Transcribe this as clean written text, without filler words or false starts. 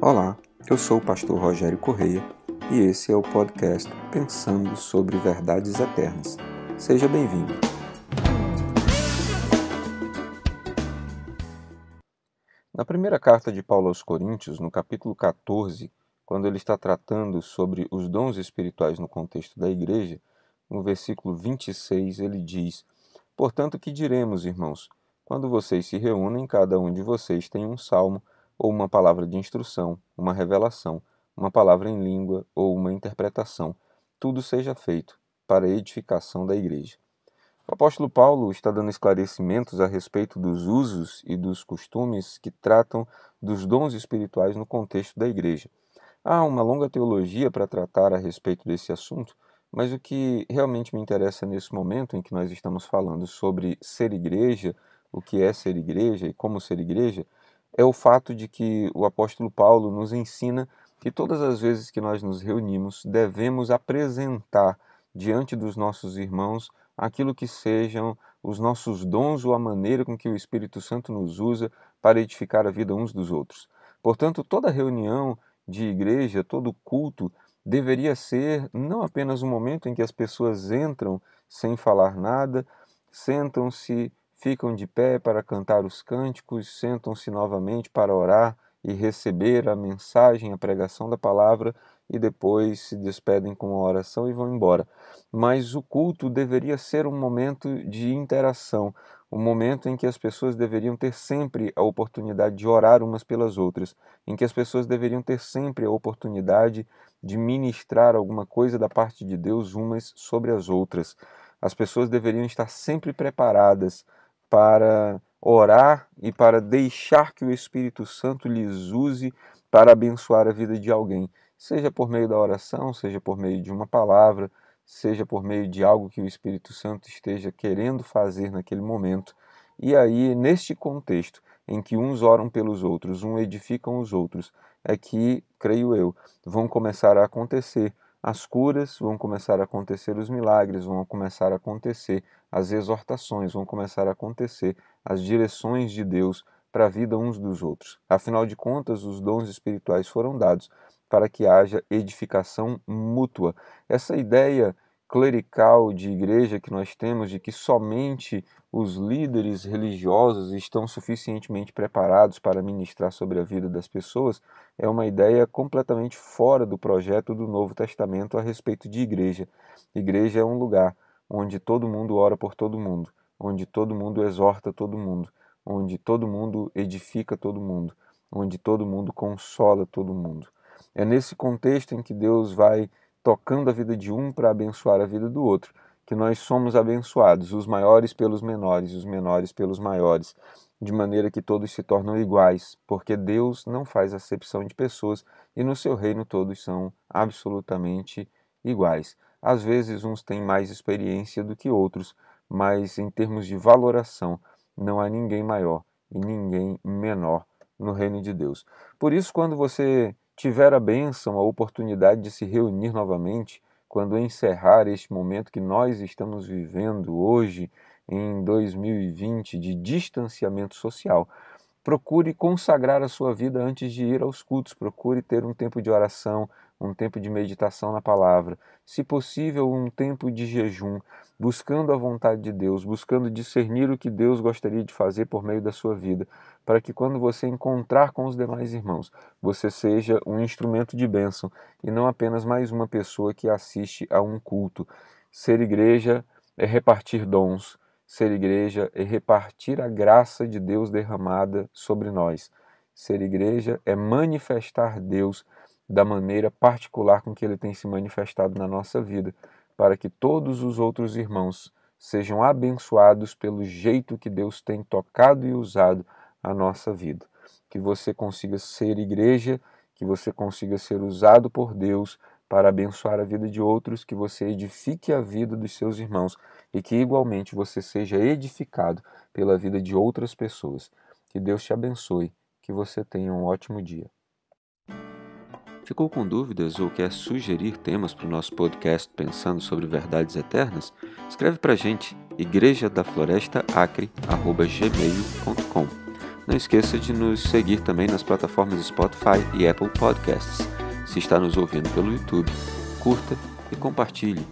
Olá, eu sou o pastor Rogério Correia e esse é o podcast Pensando sobre Verdades Eternas. Seja bem-vindo. Na primeira carta de Paulo aos Coríntios, no capítulo 14, quando ele está tratando sobre os dons espirituais no contexto da igreja, no versículo 26 ele diz: Portanto, que diremos, irmãos? Quando vocês se reúnem, cada um de vocês tem um salmo, ou uma palavra de instrução, uma revelação, uma palavra em língua ou uma interpretação. Tudo seja feito para a edificação da igreja. O apóstolo Paulo está dando esclarecimentos a respeito dos usos e dos costumes que tratam dos dons espirituais no contexto da igreja. Há uma longa teologia para tratar a respeito desse assunto, mas o que realmente me interessa nesse momento em que nós estamos falando sobre ser igreja, o que é ser igreja e como ser igreja, é o fato de que o apóstolo Paulo nos ensina que todas as vezes que nós nos reunimos, devemos apresentar diante dos nossos irmãos aquilo que sejam os nossos dons ou a maneira com que o Espírito Santo nos usa para edificar a vida uns dos outros. Portanto, toda reunião de igreja, todo culto, deveria ser não apenas um momento em que as pessoas entram sem falar nada, sentam-se, ficam de pé para cantar os cânticos, sentam-se novamente para orar e receber a mensagem, a pregação da palavra e depois se despedem com uma oração e vão embora. Mas o culto deveria ser um momento de interação, um momento em que as pessoas deveriam ter sempre a oportunidade de orar umas pelas outras, em que as pessoas deveriam ter sempre a oportunidade de ministrar alguma coisa da parte de Deus umas sobre as outras. As pessoas deveriam estar sempre preparadas para orar e para deixar que o Espírito Santo lhes use para abençoar a vida de alguém, seja por meio da oração, seja por meio de uma palavra, seja por meio de algo que o Espírito Santo esteja querendo fazer naquele momento. E aí, neste contexto, em que uns oram pelos outros, uns edificam os outros, é que, creio eu, vão começar a acontecer as curas, vão começar a acontecer os milagres, vão começar a acontecer as exortações, vão começar a acontecer as direções de Deus para a vida uns dos outros. Afinal de contas, os dons espirituais foram dados para que haja edificação mútua. Essa ideia clerical de igreja que nós temos, de que somente os líderes religiosos estão suficientemente preparados para ministrar sobre a vida das pessoas, é uma ideia completamente fora do projeto do Novo Testamento a respeito de igreja. Igreja é um lugar onde todo mundo ora por todo mundo, onde todo mundo exorta todo mundo, onde todo mundo edifica todo mundo, onde todo mundo consola todo mundo. É nesse contexto em que Deus vai tocando a vida de um para abençoar a vida do outro, que nós somos abençoados, os maiores pelos menores, os menores pelos maiores, de maneira que todos se tornam iguais, porque Deus não faz acepção de pessoas e no seu reino todos são absolutamente iguais. Às vezes uns têm mais experiência do que outros, mas em termos de valoração, não há ninguém maior e ninguém menor no reino de Deus. Por isso, quando você tiver a bênção, a oportunidade de se reunir novamente, quando encerrar este momento que nós estamos vivendo hoje, em 2020, de distanciamento social, procure consagrar a sua vida antes de ir aos cultos, procure ter um tempo de oração, um tempo de meditação na palavra, se possível um tempo de jejum, buscando a vontade de Deus, buscando discernir o que Deus gostaria de fazer por meio da sua vida, para que quando você encontrar com os demais irmãos, você seja um instrumento de bênção e não apenas mais uma pessoa que assiste a um culto. Ser igreja é repartir dons, ser igreja é repartir a graça de Deus derramada sobre nós. Ser igreja é manifestar Deus da maneira particular com que Ele tem se manifestado na nossa vida, para que todos os outros irmãos sejam abençoados pelo jeito que Deus tem tocado e usado a nossa vida. Que você consiga ser igreja, que você consiga ser usado por Deus para abençoar a vida de outros, que você edifique a vida dos seus irmãos e que igualmente você seja edificado pela vida de outras pessoas. Que Deus te abençoe, que você tenha um ótimo dia. Ficou com dúvidas ou quer sugerir temas para o nosso podcast Pensando sobre Verdades Eternas? Escreve para a gente, igrejadaflorestaacre@gmail.com. Não esqueça de nos seguir também nas plataformas Spotify e Apple Podcasts. Se está nos ouvindo pelo YouTube, curta e compartilhe.